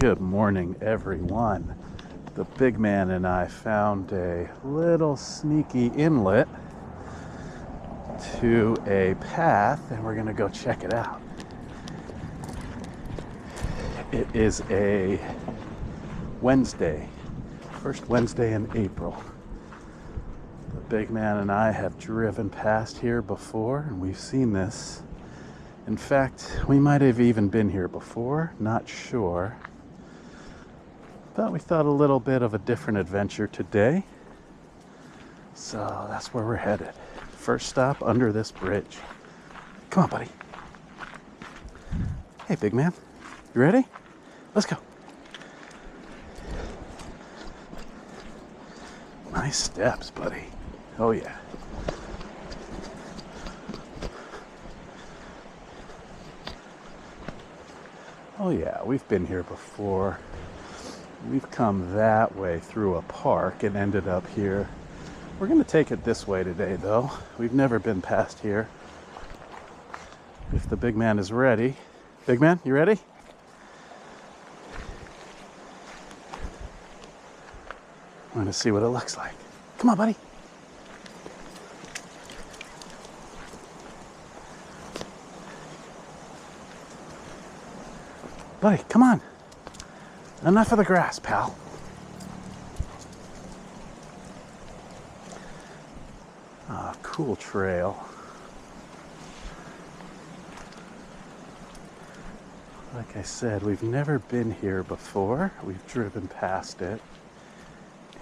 Good morning, everyone. The big man and I found a little sneaky inlet to a path, and we're gonna go check it out. It is a Wednesday, first Wednesday in April. The big man and I have driven past here before, and we've seen this. In fact, we might have even been here before, not sure. But we thought a little bit of a different adventure today. So that's where we're headed. First stop under this bridge. Come on, buddy. Hey, big man. You ready? Let's go. Nice steps, buddy. Oh, yeah. Oh, yeah, we've been here before. We've come that way through a park and ended up here. We're going to take it this way today, though. We've never been past here. If the big man is ready. Big man, you ready? I'm going to see what it looks like. Come on, buddy. Buddy, come on. Enough of the grass, pal. Ah, cool trail. Like I said, we've never been here before. We've driven past it.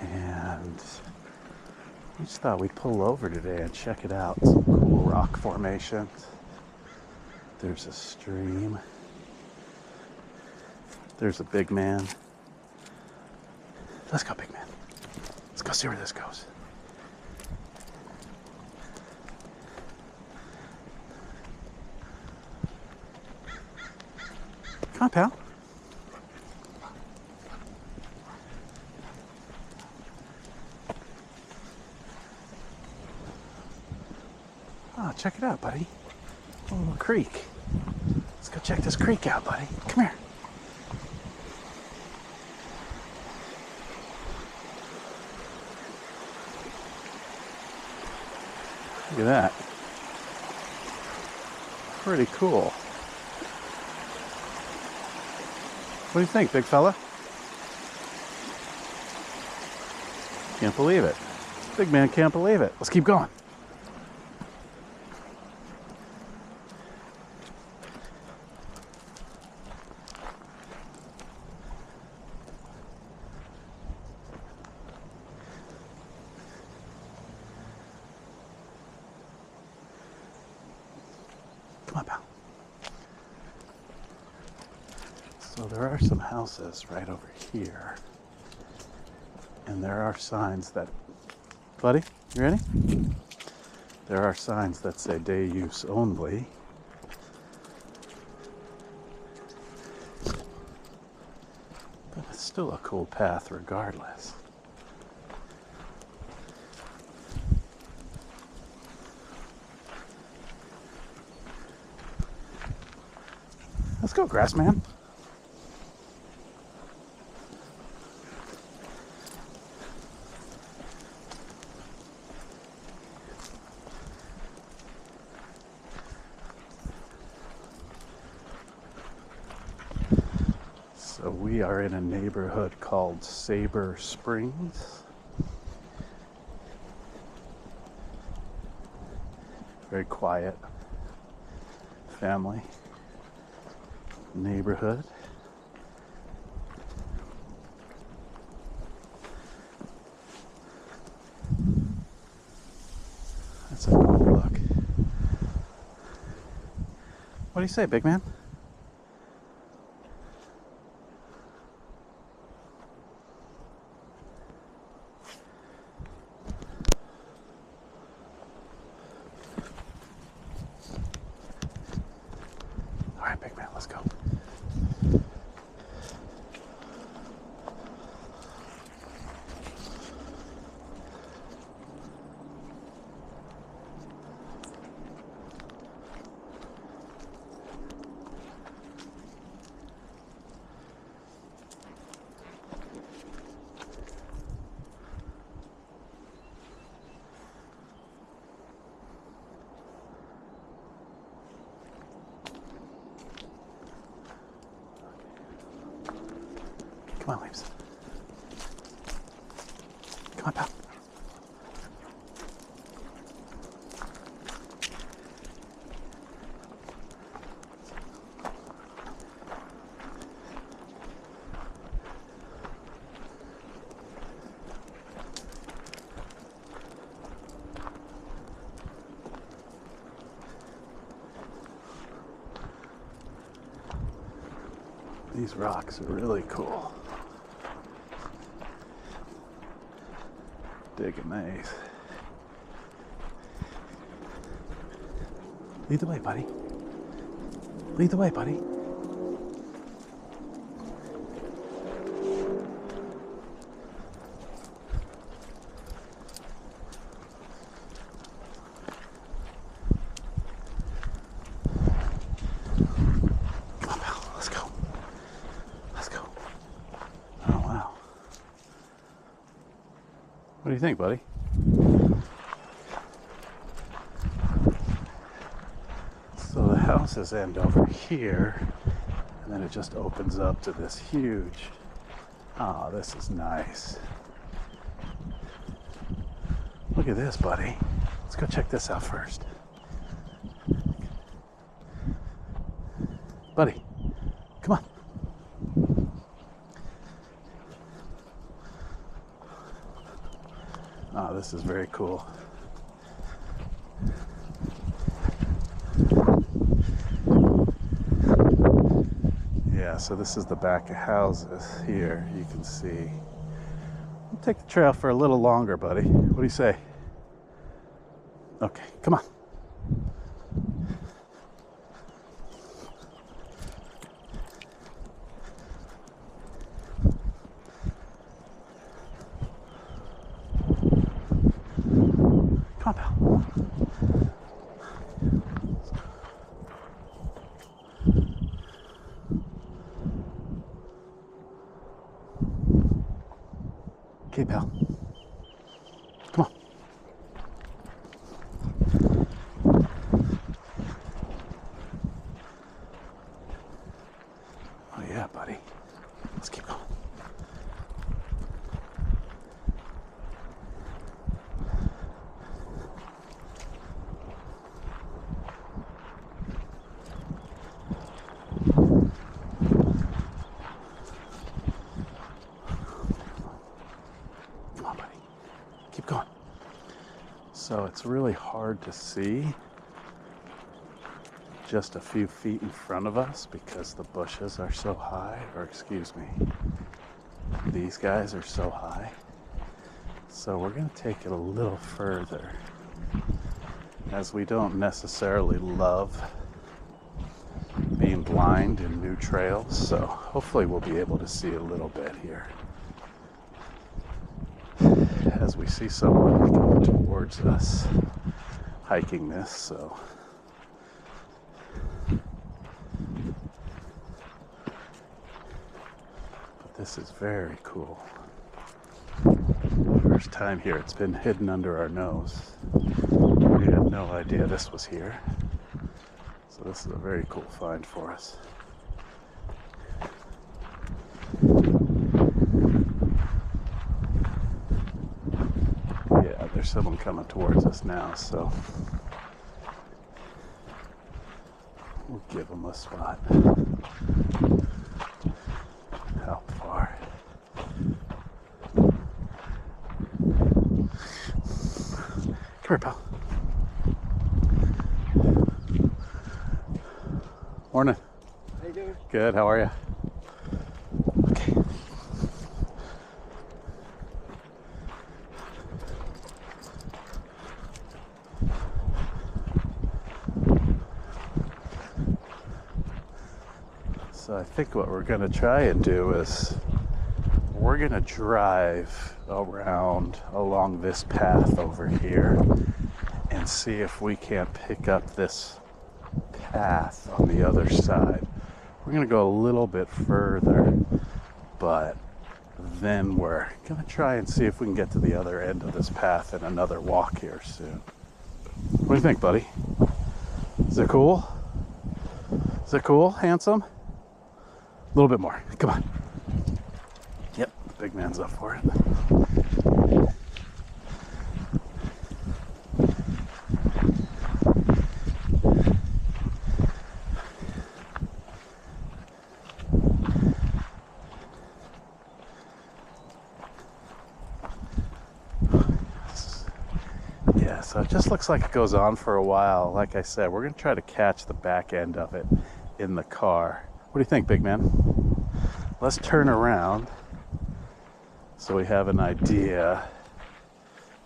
And we just thought we'd pull over today and check it out. Some cool rock formations. There's a stream. There's a big man. Let's go, big man. Let's go see where this goes. Come on, pal. Oh, check it out, buddy. A little creek. Let's go check this creek out, buddy. Come here. Look at that. Pretty cool. What do you think, big fella? Can't believe it. Big man can't believe it. Let's keep going. Come on, pal. So there are some houses right over here. And there are signs that... Buddy, you ready? There are signs that say day use only. But it's still a cool path regardless. Let's go, grass man. So we are in a neighborhood called Sabre Springs. Very quiet family neighborhood. That's a cool look. What do you say, big man? All right, big man, let's go. Come on, Leaves. Come on, pal. These rocks are really cool. Digging these. Lead the way, buddy. Lead the way, buddy. What do you think, buddy? So the houses end over here, and then it just opens up to this huge. Oh, this is nice. Look at this, buddy. Let's go check this out first. Buddy, come on. Oh, this is very cool. Yeah, so this is the back of houses here. You can see. We'll take the trail for a little longer, buddy. What do you say? Okay, come on. Come on, pal. Okay, pal. Come on. Oh, yeah, buddy. Let's keep going. Come on, buddy. Keep going. So it's really hard to see just a few feet in front of us because the bushes are so high, or excuse me, these guys are so high. So we're going to take it a little further, as we don't necessarily love being blind in new trails, so hopefully we'll be able to see a little bit here. As we see someone coming towards us hiking this, so but this is very cool. First time here, it's been hidden under our nose. We had no idea this was here. So this is a very cool find for us. Yeah, there's someone coming towards us now, so we'll give them a spot. How far? Come here, pal. Morning. How you doing? Good, how are you? Okay. So I think what we're going to try and do is we're going to drive around along this path over here and see if we can't pick up this path on the other side. We're going to go a little bit further, but then we're going to try and see if we can get to the other end of this path in another walk here soon. What do you think, buddy? Is it cool? Is it cool, handsome? A little bit more. Come on. Big man's up for it. Yeah, so it just looks like it goes on for a while. Like I said, we're going to try to catch the back end of it in the car. What do you think, big man? Let's turn around so we have an idea.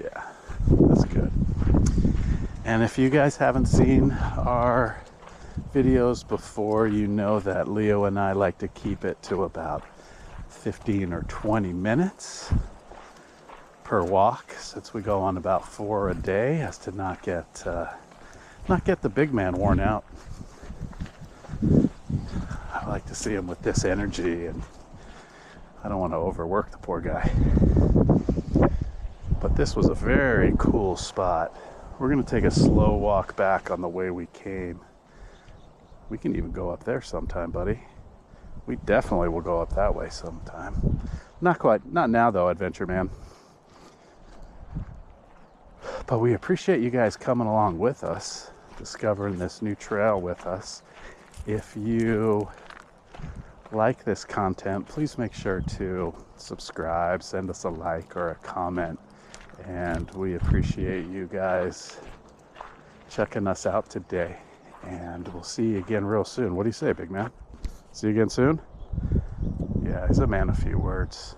Yeah, that's good. And if you guys haven't seen our videos before, you know that Leo and I like to keep it to about 15 or 20 minutes per walk, since we go on about 4 a day, as to not get the big man worn out. I like to see him with this energy, and I don't want to overwork the poor guy. But this was a very cool spot. We're going to take a slow walk back on the way we came. We can even go up there sometime, buddy. We definitely will go up that way sometime. Not quite, not now though, Adventure Man. But we appreciate you guys coming along with us, discovering this new trail with us. If you like this content, please make sure to subscribe, send us a like or a comment. And we appreciate you guys checking us out today. And we'll see you again real soon. What do you say, big man? See you again soon? Yeah, he's a man of few words.